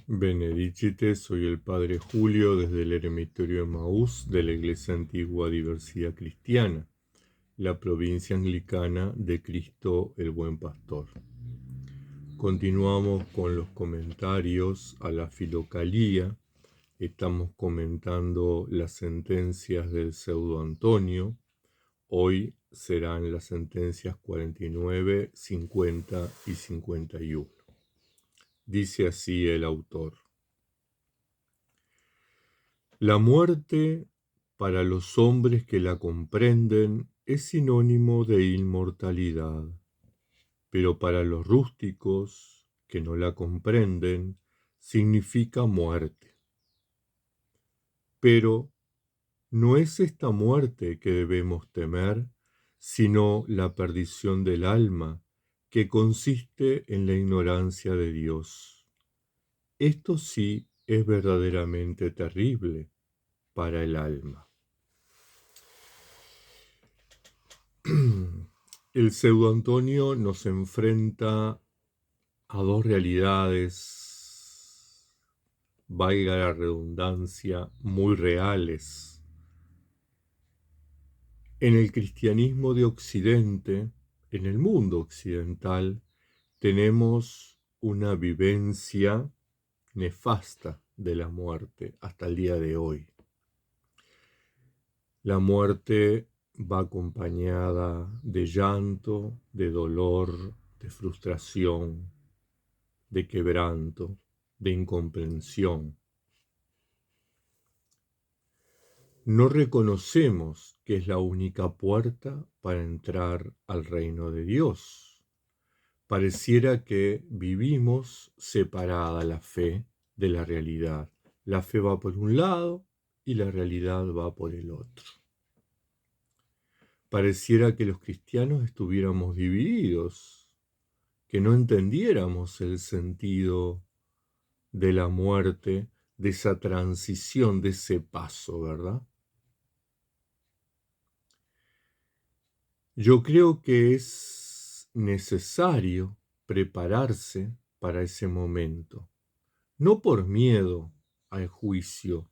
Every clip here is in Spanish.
Benedicite, soy el Padre Julio desde el Eremitorio Emaús de la Iglesia Antigua Diversidad Cristiana, la provincia anglicana de Cristo el Buen Pastor. Continuamos con los comentarios a la Filocalía. Estamos comentando las sentencias del Pseudo Antonio. Hoy serán las sentencias 49, 50 y 51. Dice así el autor. La muerte, para los hombres que la comprenden, es sinónimo de inmortalidad, pero para los rústicos que no la comprenden, significa muerte. Pero no es esta muerte que debemos temer, sino la perdición del alma, que consiste en la ignorancia de Dios. Esto sí es verdaderamente terrible para el alma. El Pseudo Antonio nos enfrenta a dos realidades, valga la redundancia, muy reales. En el cristianismo de Occidente, en el mundo occidental, tenemos una vivencia nefasta de la muerte hasta el día de hoy. La muerte va acompañada de llanto, de dolor, de frustración, de quebranto, de incomprensión. No reconocemos que es la única puerta para entrar al reino de Dios. Pareciera que vivimos separada la fe de la realidad. La fe va por un lado y la realidad va por el otro. Pareciera que los cristianos estuviéramos divididos, que no entendiéramos el sentido de la muerte, de esa transición, de ese paso, ¿verdad? Yo creo que es necesario prepararse para ese momento, no por miedo al juicio,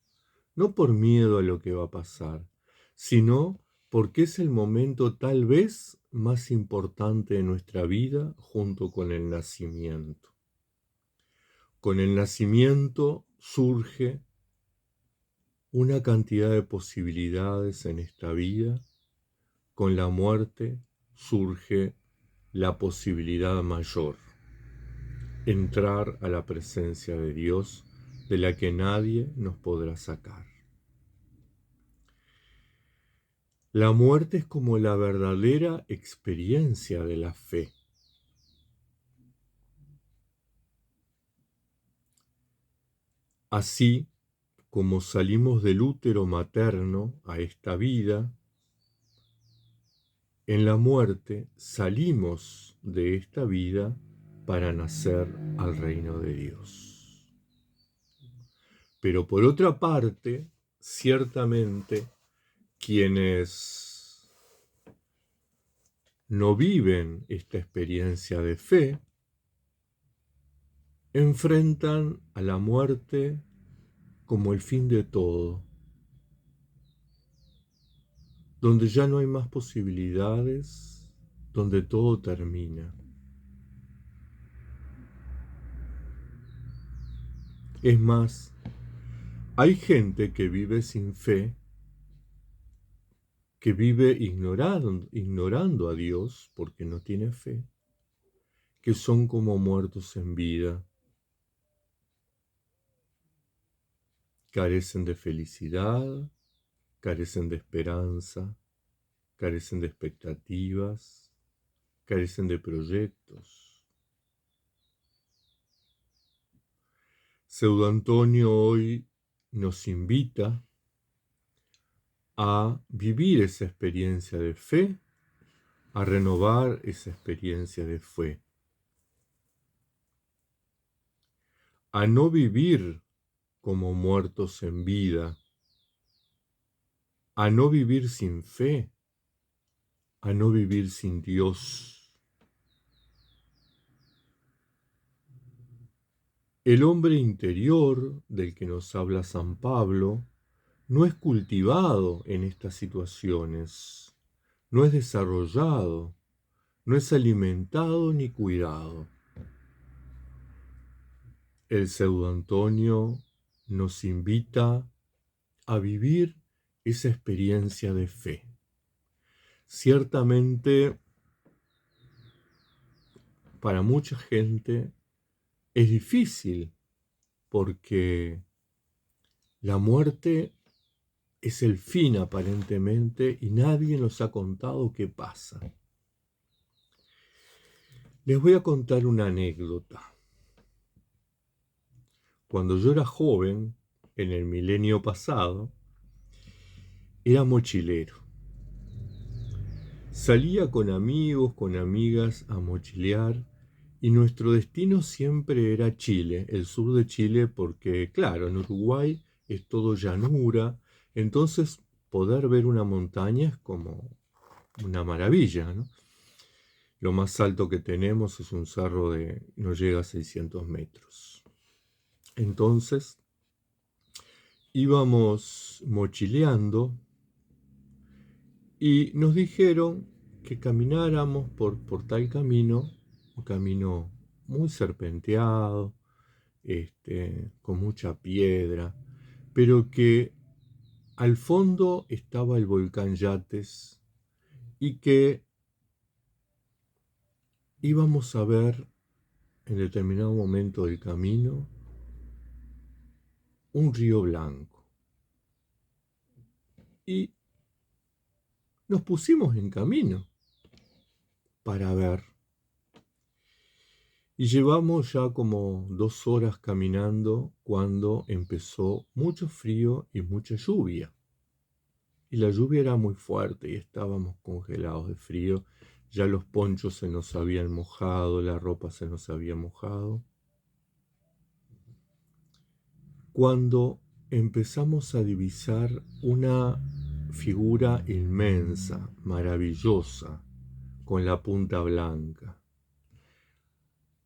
no por miedo a lo que va a pasar, sino porque es el momento tal vez más importante de nuestra vida junto con el nacimiento. Con el nacimiento surge una cantidad de posibilidades en esta vida. Con la muerte surge la posibilidad mayor, entrar a la presencia de Dios, de la que nadie nos podrá sacar. La muerte es como la verdadera experiencia de la fe. Así como salimos del útero materno a esta vida, en la muerte salimos de esta vida para nacer al reino de Dios. Pero por otra parte, ciertamente, quienes no viven esta experiencia de fe, enfrentan a la muerte como el fin de todo, donde ya no hay más posibilidades, donde todo termina. Es más, hay gente que vive sin fe, que vive ignorando a Dios porque no tiene fe, que son como muertos en vida, carecen de felicidad, carecen de esperanza, carecen de expectativas, carecen de proyectos. Pseudo Antonio hoy nos invita a vivir esa experiencia de fe, a renovar esa experiencia de fe, a no vivir como muertos en vida, a no vivir sin fe, a no vivir sin Dios. El hombre interior del que nos habla San Pablo no es cultivado en estas situaciones, no es desarrollado, no es alimentado ni cuidado. El pseudo Antonio nos invita a vivir esa experiencia de fe. Ciertamente, para mucha gente es difícil porque la muerte es el fin aparentemente y nadie nos ha contado qué pasa. Les voy a contar una anécdota. Cuando yo era joven, en el milenio pasado, era mochilero. Salía con amigos, con amigas a mochilear y nuestro destino siempre era Chile, el sur de Chile, porque claro, en Uruguay es todo llanura, entonces poder ver una montaña es como una maravilla, ¿no? Lo más alto que tenemos es un cerro de no llega a 600 metros. Entonces íbamos mochileando y nos dijeron que camináramos por tal camino, un camino muy serpenteado, con mucha piedra, pero que al fondo estaba el volcán Yates y que íbamos a ver en determinado momento del camino un río blanco. Y nos pusimos en camino para ver. Y llevamos ya como 2 horas caminando cuando empezó mucho frío y mucha lluvia. Y la lluvia era muy fuerte y estábamos congelados de frío. Ya los ponchos se nos habían mojado, la ropa se nos había mojado. Cuando empezamos a divisar una figura inmensa, maravillosa, con la punta blanca.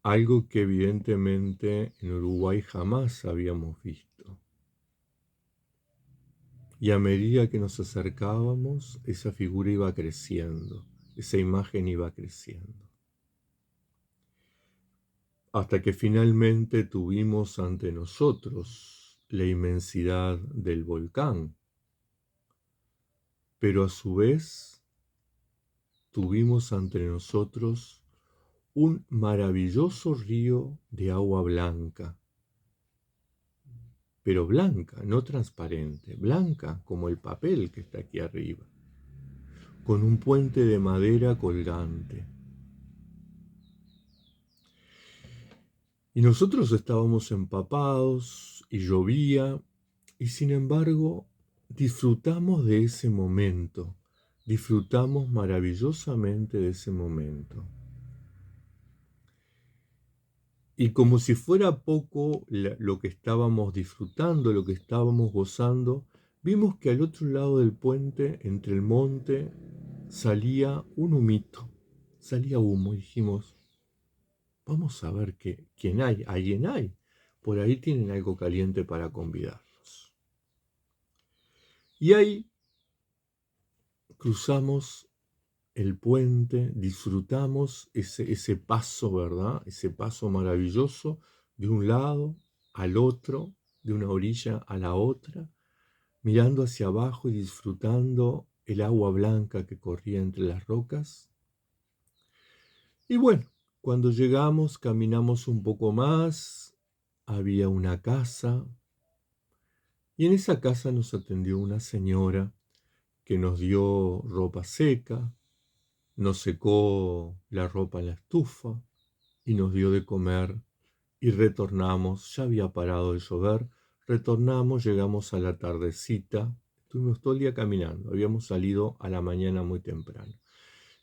Algo que evidentemente en Uruguay jamás habíamos visto. Y a medida que nos acercábamos, esa figura iba creciendo, esa imagen iba creciendo. Hasta que finalmente tuvimos ante nosotros la inmensidad del volcán, pero a su vez tuvimos ante nosotros un maravilloso río de agua blanca, pero blanca, no transparente, blanca como el papel que está aquí arriba, con un puente de madera colgante. Y nosotros estábamos empapados y llovía, y sin embargo disfrutamos de ese momento, disfrutamos maravillosamente de ese momento. Y como si fuera poco lo que estábamos disfrutando, lo que estábamos gozando, vimos que al otro lado del puente, entre el monte, salía un humito, salía humo, y dijimos, vamos a ver quién hay, alguien hay, por ahí tienen algo caliente para convidarnos. Y ahí cruzamos el puente, disfrutamos ese paso, ¿verdad? Ese paso maravilloso de un lado al otro, de una orilla a la otra, mirando hacia abajo y disfrutando el agua blanca que corría entre las rocas. Y bueno, cuando llegamos, caminamos un poco más, había una casa, y en esa casa nos atendió una señora que nos dio ropa seca, nos secó la ropa en la estufa y nos dio de comer y retornamos, ya había parado de llover, retornamos, llegamos a la tardecita, estuvimos todo el día caminando, habíamos salido a la mañana muy temprano.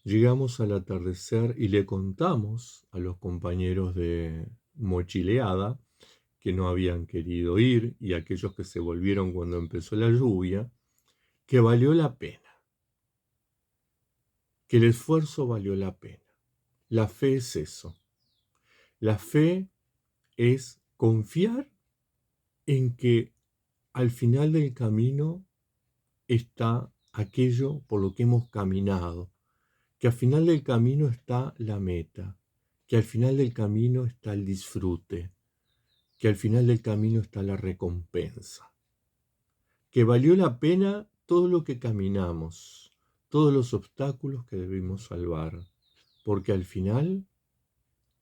Llegamos al atardecer y le contamos a los compañeros de mochileada que no habían querido ir y aquellos que se volvieron cuando empezó la lluvia, que valió la pena, que el esfuerzo valió la pena. La fe es eso. La fe es Confiar en que al final del camino está aquello por lo que hemos caminado, que al final del camino está la meta, que al final del camino está el disfrute, que al final del camino está la recompensa, que valió la pena todo lo que caminamos, todos los obstáculos que debimos salvar, porque al final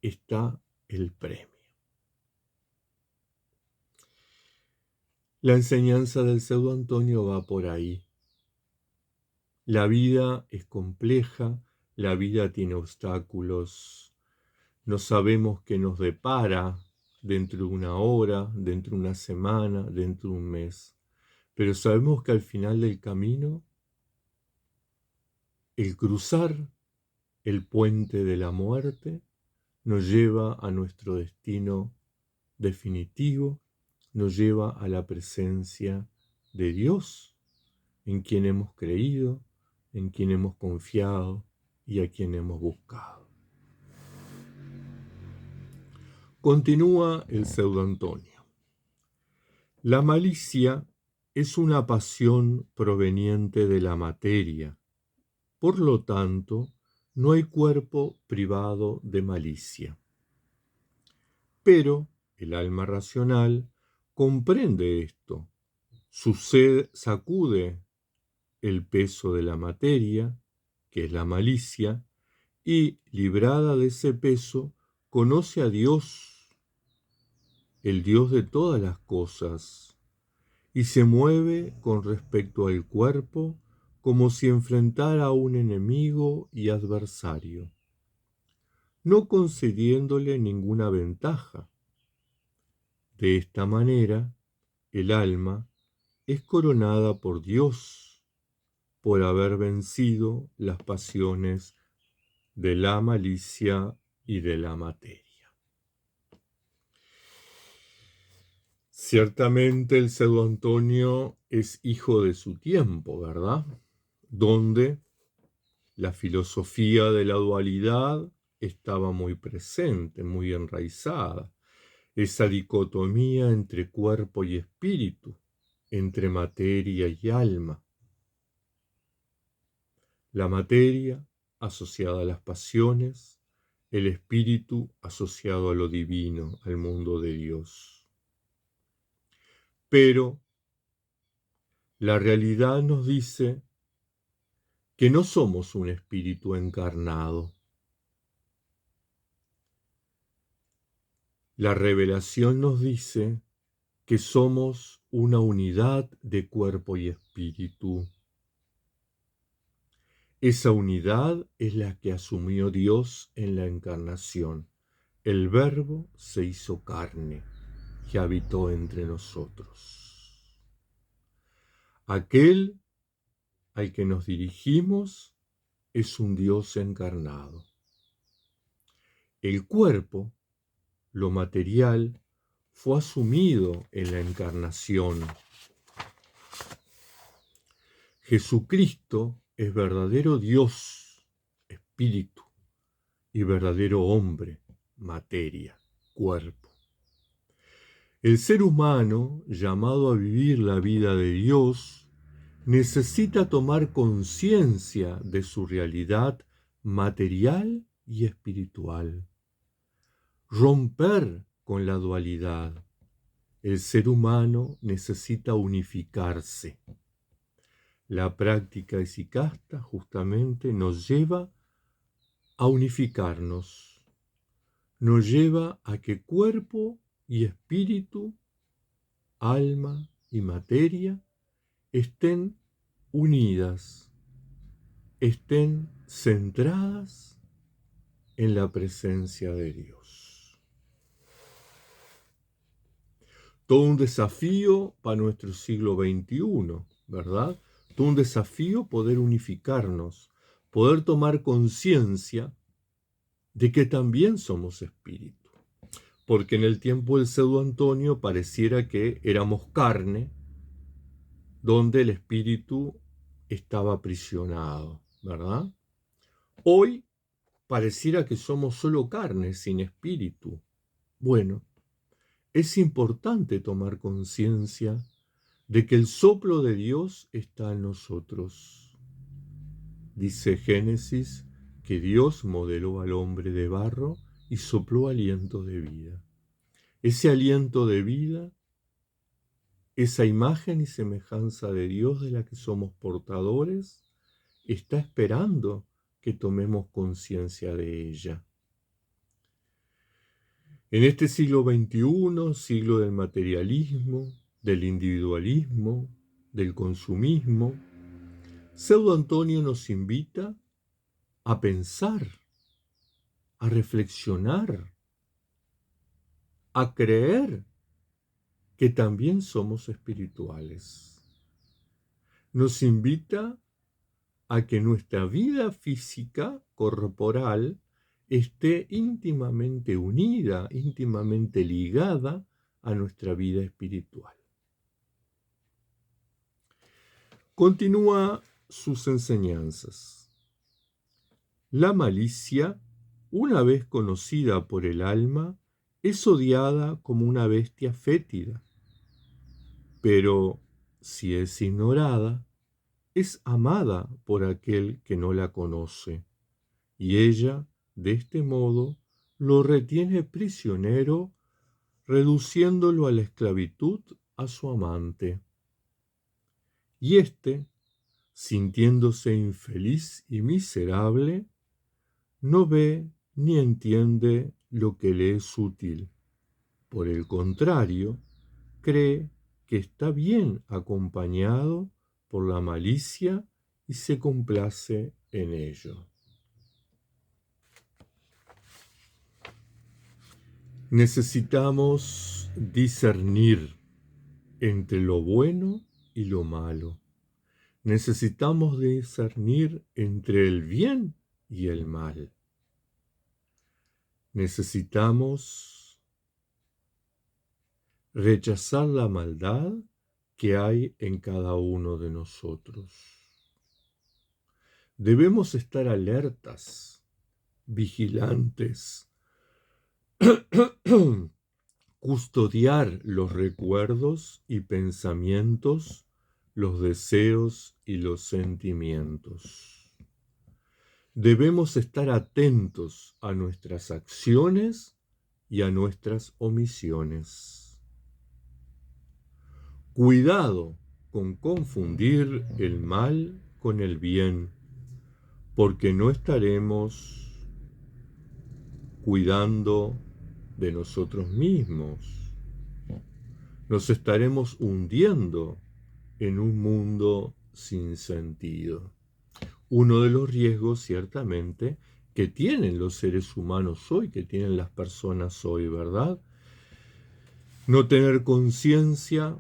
está el premio. La enseñanza del pseudo Antonio va por ahí. La vida es compleja, la vida tiene obstáculos, no sabemos qué nos depara dentro de una hora, dentro de una semana, dentro de un mes, pero sabemos que al final del camino, el cruzar el puente de la muerte nos lleva a nuestro destino definitivo, nos lleva a la presencia de Dios, en quien hemos creído, en quien hemos confiado y a quien hemos buscado. Continúa el pseudo Antonio. La malicia es una pasión proveniente de la materia. Por lo tanto, no hay cuerpo privado de malicia. Pero el alma racional comprende esto. Su sed sacude el peso de la materia, que es la malicia, y, librada de ese peso, conoce a Dios, el Dios de todas las cosas, y se mueve con respecto al cuerpo como si enfrentara a un enemigo y adversario, no concediéndole ninguna ventaja. De esta manera, el alma es coronada por Dios por haber vencido las pasiones de la malicia y de la materia. Ciertamente el pseudo Antonio es hijo de su tiempo, ¿verdad? Donde la filosofía de la dualidad estaba muy presente, muy enraizada. Esa dicotomía entre cuerpo y espíritu, entre materia y alma. La materia asociada a las pasiones, el espíritu asociado a lo divino, al mundo de Dios. Pero la realidad nos dice que no somos un espíritu encarnado. La revelación nos dice que somos una unidad de cuerpo y espíritu. Esa unidad es la que asumió Dios en la encarnación. El Verbo se hizo carne y habitó entre nosotros. Aquel al que nos dirigimos es un Dios encarnado. El cuerpo, lo material, fue asumido en la encarnación. Jesucristo es verdadero Dios, espíritu, y verdadero hombre, materia, cuerpo. El ser humano, llamado a vivir la vida de Dios, necesita tomar conciencia de su realidad material y espiritual. Romper con la dualidad. El ser humano necesita unificarse. La práctica hesychasta justamente nos lleva a unificarnos. Nos lleva a que cuerpo y espíritu, alma y materia estén unidas, estén centradas en la presencia de Dios. Todo un desafío para nuestro siglo XXI, ¿verdad? Todo un desafío poder unificarnos, poder tomar conciencia de que también somos espíritu. Porque en el tiempo del pseudo Antonio pareciera que éramos carne, donde el espíritu estaba aprisionado, ¿verdad? Hoy pareciera que somos solo carne, sin espíritu. Bueno, es importante tomar conciencia de que el soplo de Dios está en nosotros. Dice Génesis que Dios modeló al hombre de barro y sopló aliento de vida. Ese aliento de vida, esa imagen y semejanza de Dios de la que somos portadores, está esperando que tomemos conciencia de ella. En este siglo XXI, siglo del materialismo, del individualismo, del consumismo, Pseudo Antonio nos invita a pensar, a reflexionar, a creer que también somos espirituales. Nos invita a que nuestra vida física, corporal, esté íntimamente unida, íntimamente ligada a nuestra vida espiritual. Continúa sus enseñanzas. La malicia, una vez conocida por el alma, es odiada como una bestia fétida, pero si es ignorada, es amada por aquel que no la conoce, y ella, de este modo, lo retiene prisionero, reduciéndolo a la esclavitud a su amante. Y éste, sintiéndose infeliz y miserable, no ve ni entiende lo que le es útil. Por el contrario, cree que está bien acompañado por la malicia y se complace en ello. Necesitamos discernir entre lo bueno y lo malo. Necesitamos discernir entre el bien y el mal. Necesitamos rechazar la maldad que hay en cada uno de nosotros. Debemos estar alertas, vigilantes, custodiar los recuerdos y pensamientos, los deseos y los sentimientos. Debemos estar atentos a nuestras acciones y a nuestras omisiones. Cuidado con confundir el mal con el bien, porque no estaremos cuidando de nosotros mismos. Nos estaremos hundiendo en un mundo sin sentido. Uno de los riesgos, ciertamente, que tienen los seres humanos hoy, que tienen las personas hoy, ¿verdad? No tener conciencia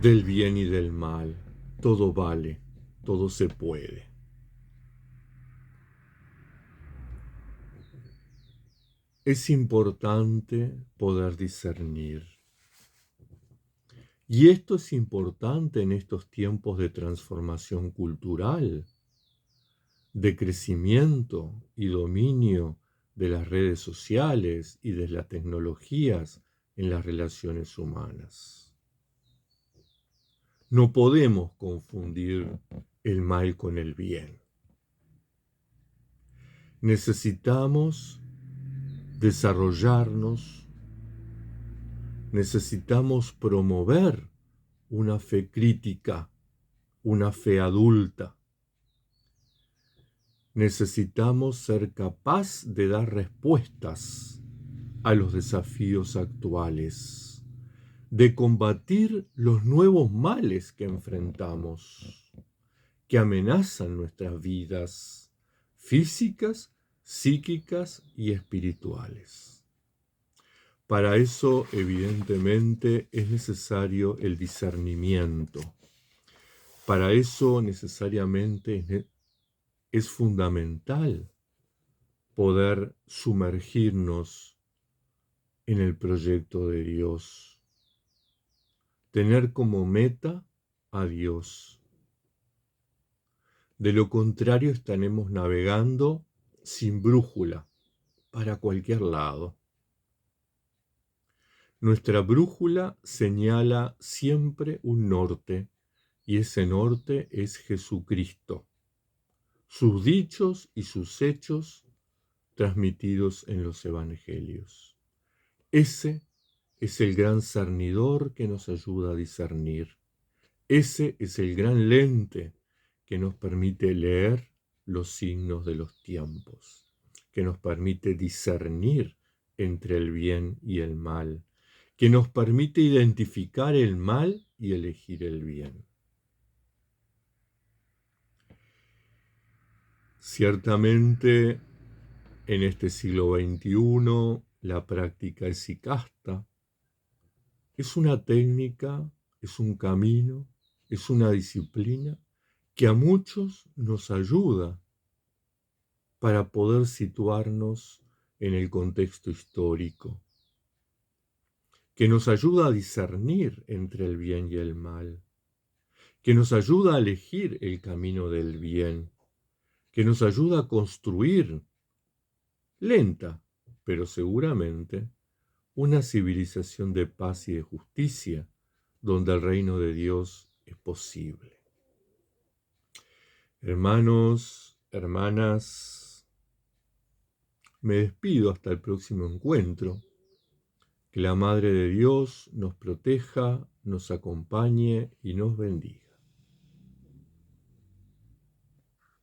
del bien y del mal. Todo vale, todo se puede. Es importante poder discernir. Y esto es importante en estos tiempos de transformación cultural, de crecimiento y dominio de las redes sociales y de las tecnologías en las relaciones humanas. No podemos confundir el mal con el bien. Necesitamos desarrollarnos, necesitamos promover una fe crítica, una fe adulta. Necesitamos ser capaz de dar respuestas a los desafíos actuales, de combatir los nuevos males que enfrentamos, que amenazan nuestras vidas físicas, psíquicas y espirituales. Para eso, evidentemente, es necesario el discernimiento. Para eso, necesariamente, es fundamental poder sumergirnos en el proyecto de Dios, tener como meta a Dios. De lo contrario, estaremos navegando sin brújula para cualquier lado. Nuestra brújula señala siempre un norte, y ese norte es Jesucristo, sus dichos y sus hechos transmitidos en los evangelios. Ese es el gran cernidor que nos ayuda a discernir. Ese es el gran lente que nos permite leer los signos de los tiempos, que nos permite discernir entre el bien y el mal, que nos permite identificar el mal y elegir el bien. Ciertamente, en este siglo XXI, la práctica esicasta es una técnica, es un camino, es una disciplina que a muchos nos ayuda para poder situarnos en el contexto histórico, que nos ayuda a discernir entre el bien y el mal, que nos ayuda a elegir el camino del bien, que nos ayuda a construir, lenta, pero seguramente, una civilización de paz y de justicia, donde el reino de Dios es posible. Hermanos, hermanas, me despido hasta el próximo encuentro. Que la Madre de Dios nos proteja, nos acompañe y nos bendiga.